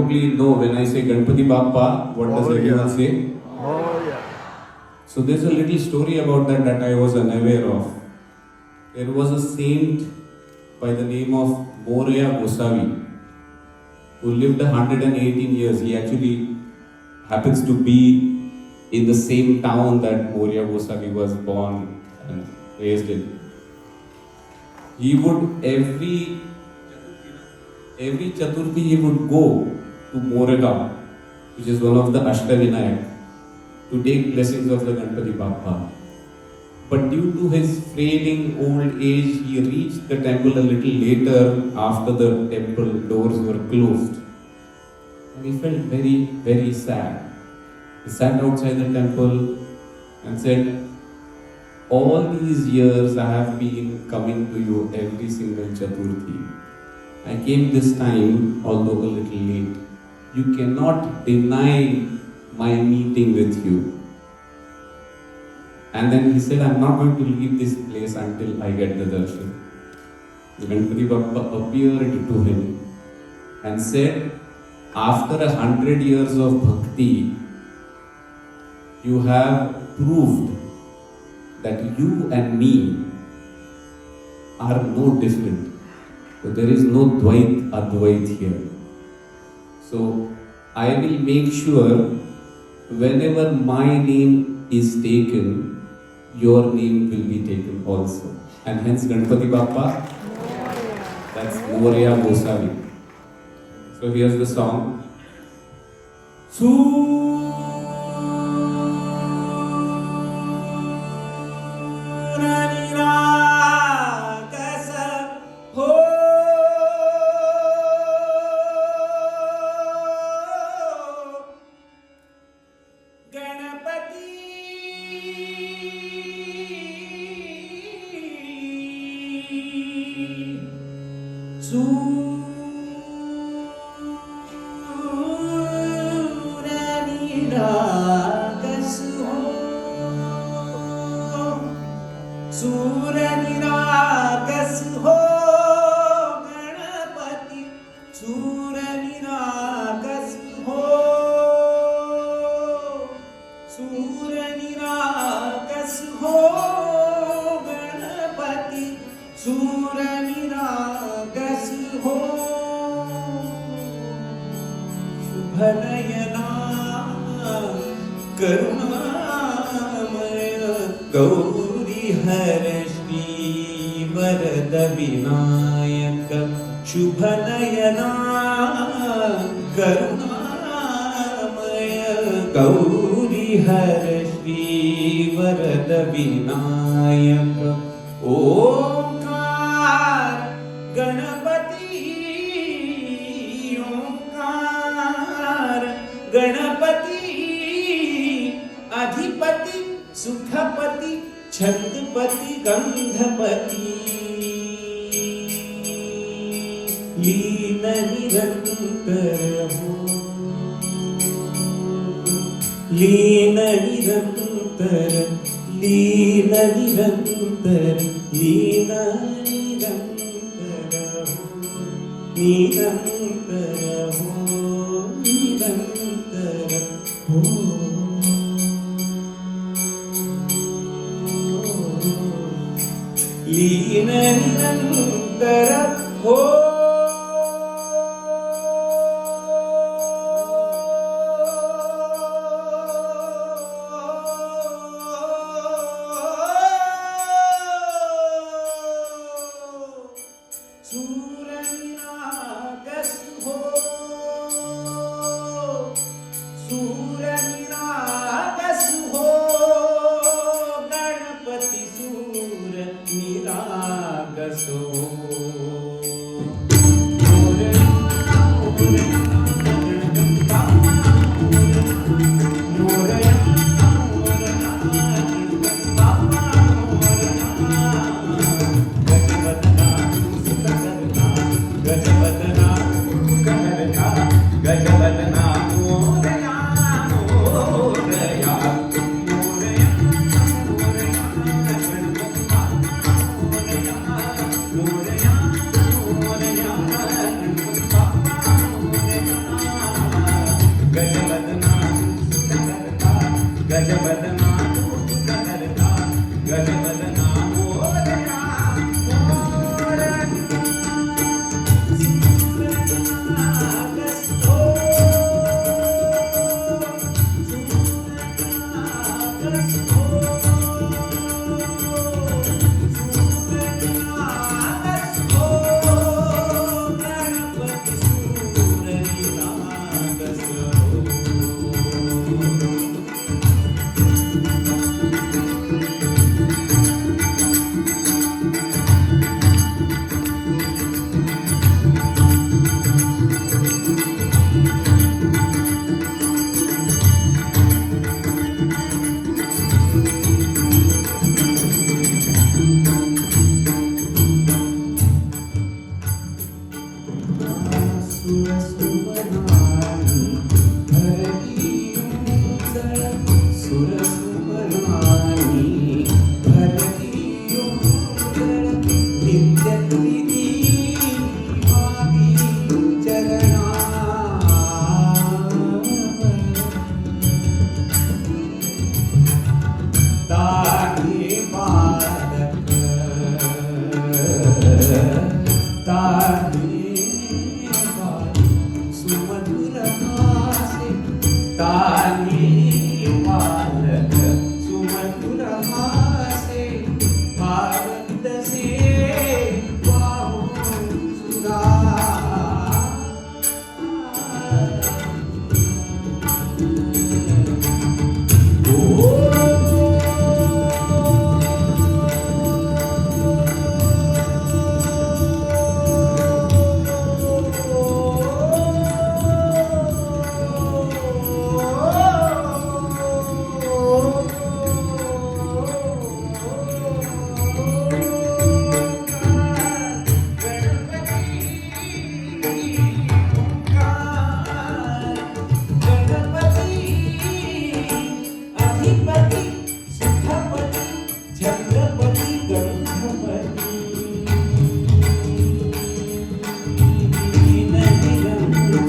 Probably know when I say Ganpati Bappa, what does everyone say? Oh, yeah. So there's a little story about that I was unaware of. There was a saint by the name of Moria Gosavi who lived 118 years. He actually happens to be in the same town that Moria Gosavi was born and raised in. He would every Chaturthi he would go to Moregaon, which is one of the Ashtavinayak, to take blessings of the Ganpati Bappa. But due to his frailing old age, he reached the temple a little later after the temple doors were closed. And he felt very, very sad. He sat outside the temple and said, "All these years I have been coming to you every single Chaturthi. I came this time, although a little late. You cannot deny my meeting with you." And then he said, "I'm not going to leave this place until I get the darshan." The Ganpati Bappa appeared to him and said, "After 100 years of bhakti, you have proved that you and me are no different. So there is no Dvait Advait here. So I will make sure whenever my name is taken, your name will be taken also." And hence Ganpati Bappa, that's Moria Gosavi. So here's the song. शुभनयना करुणामय गौरी हर श्री वरद विनायक शुभनयना करुणामय गौरी हर श्री वरद विनायक ओंकार गणपति गणपति अधिपति सुखपति छंदपति गंधपति लीन निरंतर हो लीन निरंतर लीन निरंतर लीन निरंतर हो निरंतर हो निरंतर हो लीन निरंतर हो सूरनिरागस हो सूरनिरागस हो गणपति सूर निरागस हो काली पालक सुमधुर हासे भावंत से वाहू सुरा अधिपति सुखपति चंद्रपति गंधपति लीन निरंतर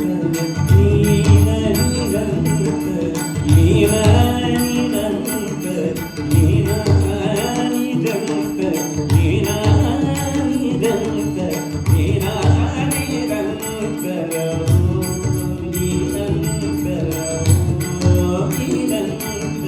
लीन निरंतर लीन निरंतर लीन निरंतर लीन निरंतर लीन निरंतर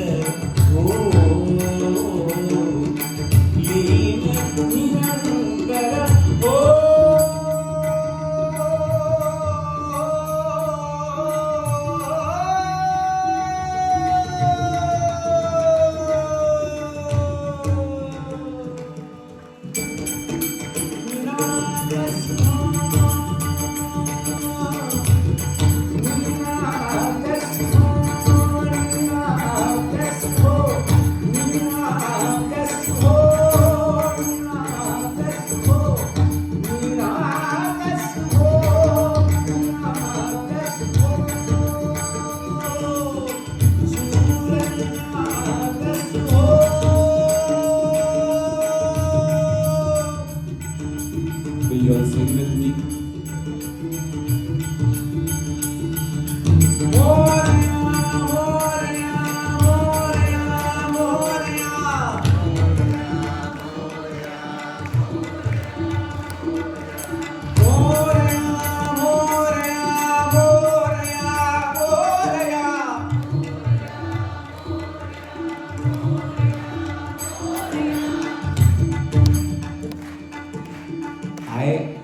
Will you all sing with me?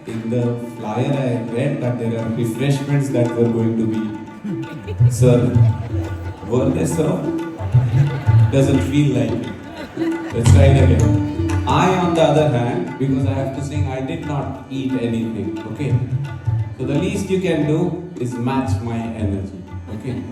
In the flyer I read that there are refreshments that were going to be served. Were they served? Doesn't feel like it. Let's try it again. I, on the other hand, because I have to sing, I did not eat anything. Okay? So the least you can do is match my energy. Okay?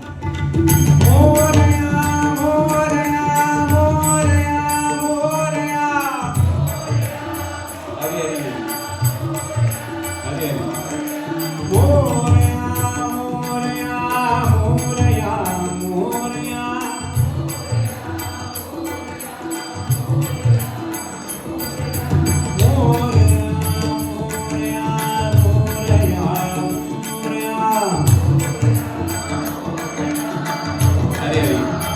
Hare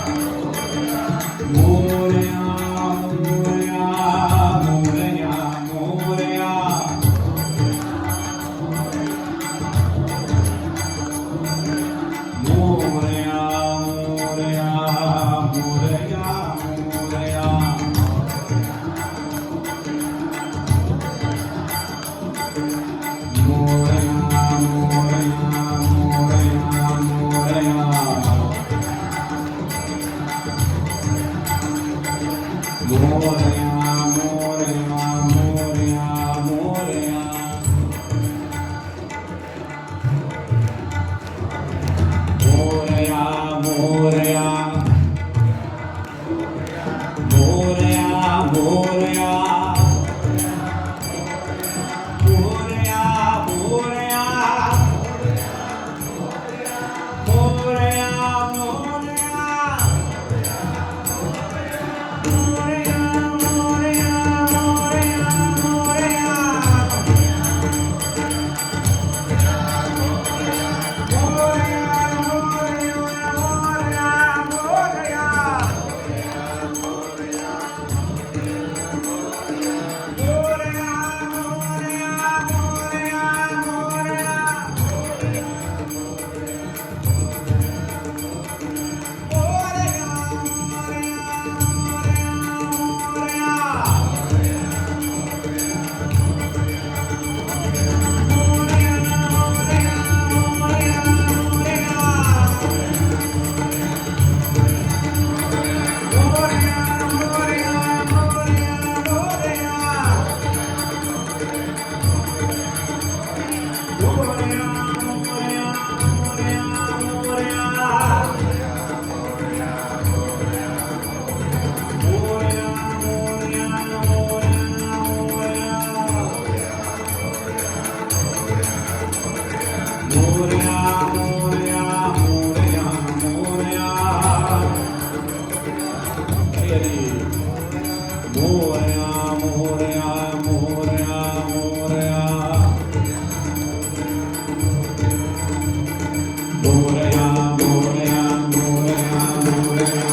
Morya Morya Morya Morya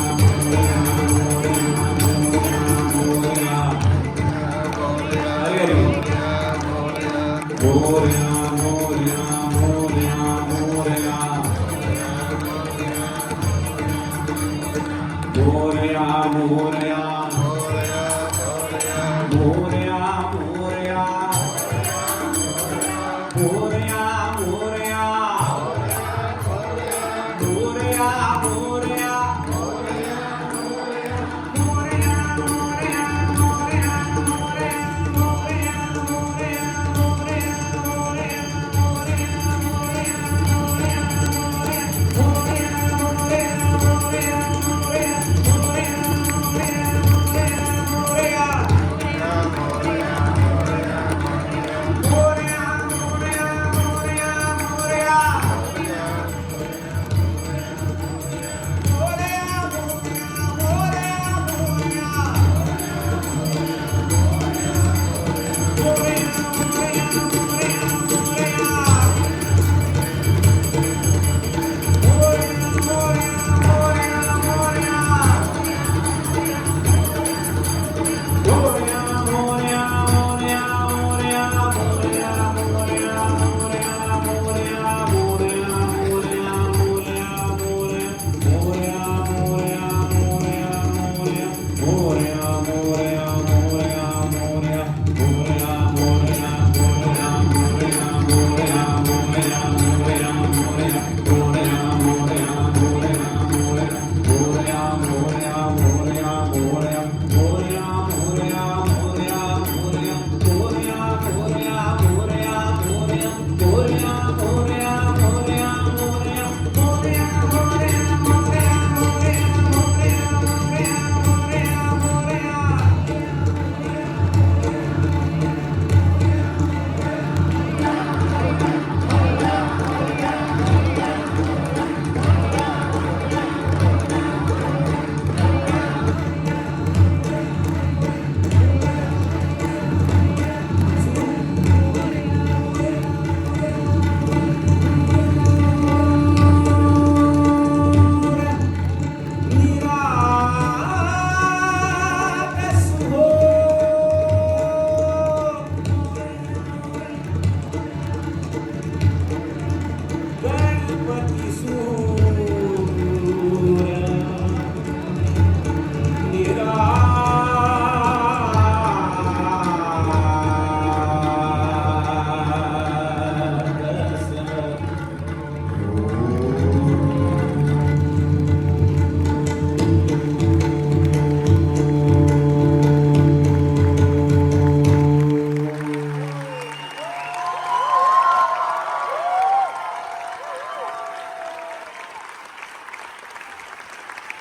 Morya Hare Hare Morya Morya Morya Morya Morya Morya Morya